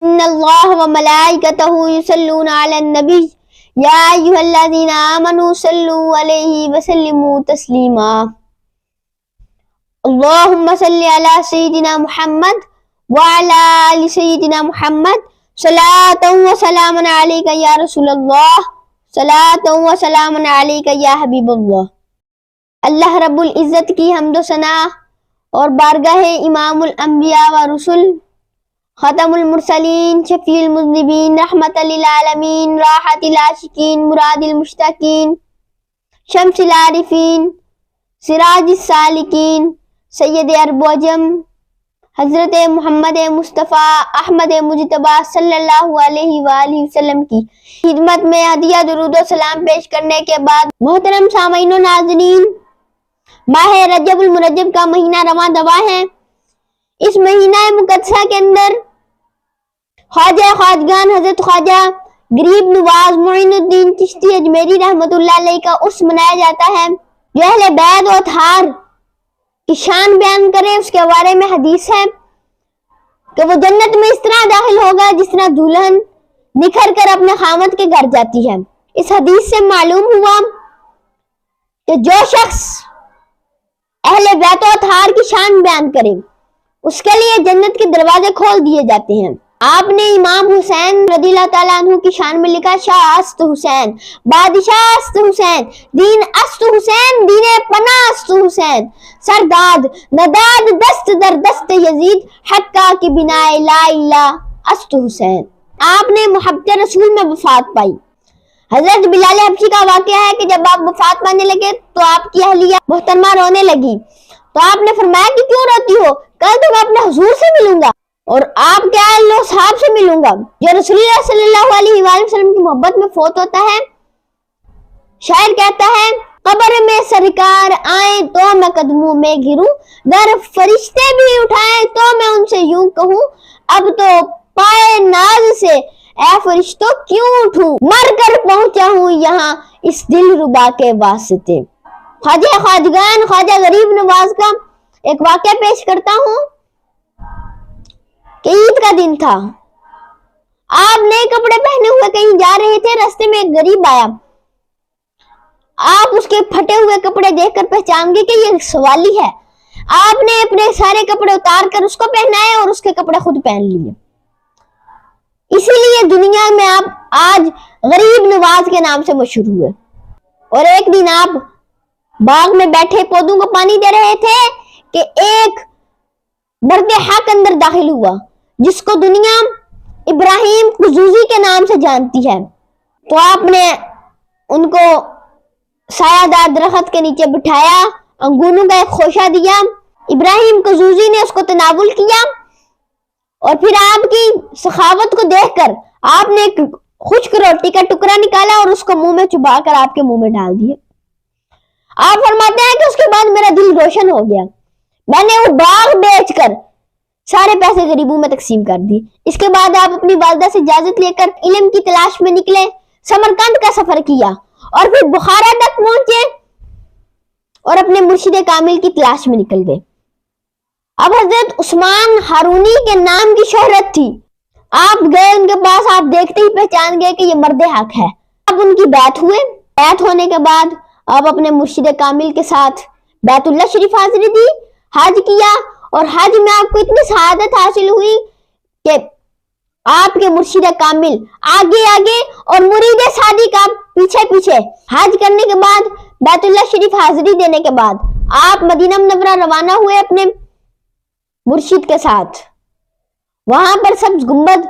ان اللہ و ملائکتہ یصلون علی النبی یا ایھا الذین آمنوا صلوا علیہ وسلموا تسلیما اللہم صلی علی سیدنا محمد وعلی آل سیدنا محمد صلاۃ و سلام علیک یا رسول اللہ صلاۃ و سلام علیک یا حبیب اللہ۔ اللہ رب العزت کی حمد و ثنا اور بارگاہ امام الانبیاء و رسول ختم المرسلین شفیع المذنبین رحمت للعالمین راحت العاشقین مراد المشتاقین شمس العارفین سراج السالکین سید عرب و عجم حضرت محمد مصطفیٰ احمد مجتبیٰ صلی اللہ علیہ وآلہ وسلم کی خدمت میں ہدیہ درود و سلام پیش کرنے کے بعد محترم سامعین و ناظرین، ماہ رجب المرجب کا مہینہ رواں دواں ہے۔ اس مہینہ مقدسہ کے اندر خواجہ خواجگان حضرت خواجہ غریب نواز معین الدین چشتی اجمیری رحمت اللہ علیہ کا عرس منایا جاتا ہے، جو اہل بیت و اطہار کی شان بیان کرے۔ اس کے بارے میں حدیث ہے کہ وہ جنت میں اس طرح داخل ہوگا جس طرح دلہن نکھر کر اپنے خامد کے گھر جاتی ہے۔ اس حدیث سے معلوم ہوا کہ جو شخص اہل بیت و اطہار کی شان بیان کرے اس کے لیے جنت کے دروازے کھول دیے جاتے ہیں۔ آپ نے امام حسین رضی اللہ تعالیٰ عنہ کی شان میں لکھا، شاہ است حسین، بادشاہ است حسین، دین است حسین، دین پناہ است حسین، سرداد نداد دست در دست یزید، حقہ کی بنا لا الہ است حسین۔ آپ نے محبت رسول میں وفات پائی۔ حضرت بلال حبشی کا واقعہ ہے کہ جب آپ وفات پانے لگے تو آپ کی اہلیہ محترمہ رونے لگی، تو آپ نے فرمایا کہ کیوں روتی ہو؟ کل تو میں اپنے حضور سے ملوں گا اور آپ کے اہل و صحاب سے ملوں گا۔ جو رسول اللہ صلی اللہ علیہ وآلہ وسلم کی محبت میں فوت ہوتا ہے، شاعر کہتا ہے، قبر میں سرکار آئیں تو میں قدموں میں گروں، گر فرشتے بھی اٹھائیں تو میں ان سے یوں کہوں، اب تو پائے ناز سے اے فرشتوں کیوں اٹھوں، مر کر پہنچا ہوں یہاں اس دل ربا کے واسطے۔ خواجہ خواجگان خواجہ غریب نواز کا ایک واقعہ پیش کرتا ہوں کہ عید کا دن تھا، آپ نئے کپڑے پہنے ہوئے کہیں جا رہے تھے، راستے میں ایک غریب آیا۔ آپ اس کے پھٹے ہوئے کپڑے دیکھ کر پہچان گئے کہ یہ سوالی ہے۔ آپ نے اپنے سارے کپڑے اتار کر اس کو پہنائے اور اس کے کپڑے خود پہن لیے۔ اسی لیے دنیا میں آپ آج غریب نواز کے نام سے مشہور ہوئے۔ اور ایک دن آپ باغ میں بیٹھے پودوں کو پانی دے رہے تھے کہ ایک مرد حق اندر داخل ہوا جس کو دنیا ابراہیم قزوزی کے نام سے جانتی ہے۔ تو آپ نے ان کو سایہ دار درخت کے نیچے بٹھایا، انگوروں کا ایک خوشہ دیا، ابراہیم قزوزی نے اس کو تناول کیا اور پھر آپ کی سخاوت کو دیکھ کر آپ نے ایک خشک روٹی کا ٹکڑا نکالا اور اس کو منہ میں چبا کر آپ کے منہ میں ڈال دیا۔ آپ فرماتے ہیں کہ اس کے بعد میرا دل روشن ہو گیا، میں نے وہ باغ بیچ کر سارے پیسے غریبوں میں تقسیم کر دی۔ اس کے بعد آپ اپنی والدہ سے اجازت لے کر علم کی تلاش میں نکلے، سمرقند کا سفر کیا اور پھر بخارا تک پہنچے اور اپنے مرشد کامل کی تلاش میں نکل گئے۔ اب حضرت عثمان ہارونی کے نام کی شہرت تھی، آپ گئے ان کے پاس، آپ دیکھتے ہی پہچان گئے کہ یہ مرد حق ہے۔ اب ان کی بیعت ہوئے، بیعت ہونے کے بعد آپ اپنے مرشد کامل کے ساتھ بیت اللہ شریف حاضری دی، حج کیا، اور حج میں آپ کو اتنی سعادت حاصل ہوئی کہ آپ کے مرشد کامل آگے آگے اور مرید صادق آپ پیچھے پیچھے۔ حج کرنے کے بعد بیت اللہ شریف حاضری دینے کے بعد آپ مدینہ منورہ روانہ ہوئے اپنے مرشد کے ساتھ۔ وہاں پر سبز گنبد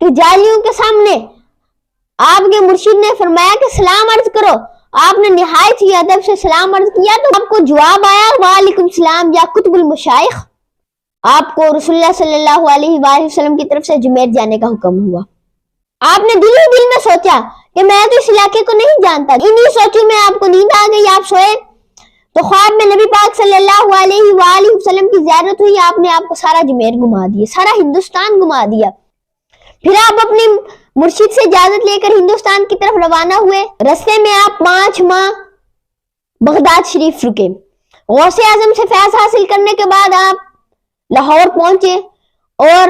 کے جالیوں کے سامنے آپ کے مرشد نے فرمایا کہ سلام عرض کرو۔ آپ نے نہایت ہی ادب سے سلام عرض کیا تو آپ کو جواب آیا، وعلیکم السلام یا قطب المشائخ۔ آپ کو رسول اللہ صلی اللہ علیہ وآلہ وسلم کی طرف سے اجمیر جانے کا حکم ہوا۔ آپ نے دل ہی دل میں سوچا کہ میں تو اس علاقے کو نہیں جانتا، انہی سوچوں میں آپ کو نیند آ گئی، آپ سوئے تو خواب میں نبی پاک صلی اللہ علیہ وآلہ وسلم کی زیارت ہوئی۔ آپ نے آپ کو سارا اجمیر گھما دیا، سارا ہندوستان گھما دیا۔ پھر آپ اپنی مرشد سے اجازت لے کر ہندوستان کی طرف روانہ ہوئے۔ رستے میں آپ 5 ماہ بغداد شریف رکے۔ غوث اعظم سے فیض حاصل کرنے کے بعد آپ لاہور پہنچے اور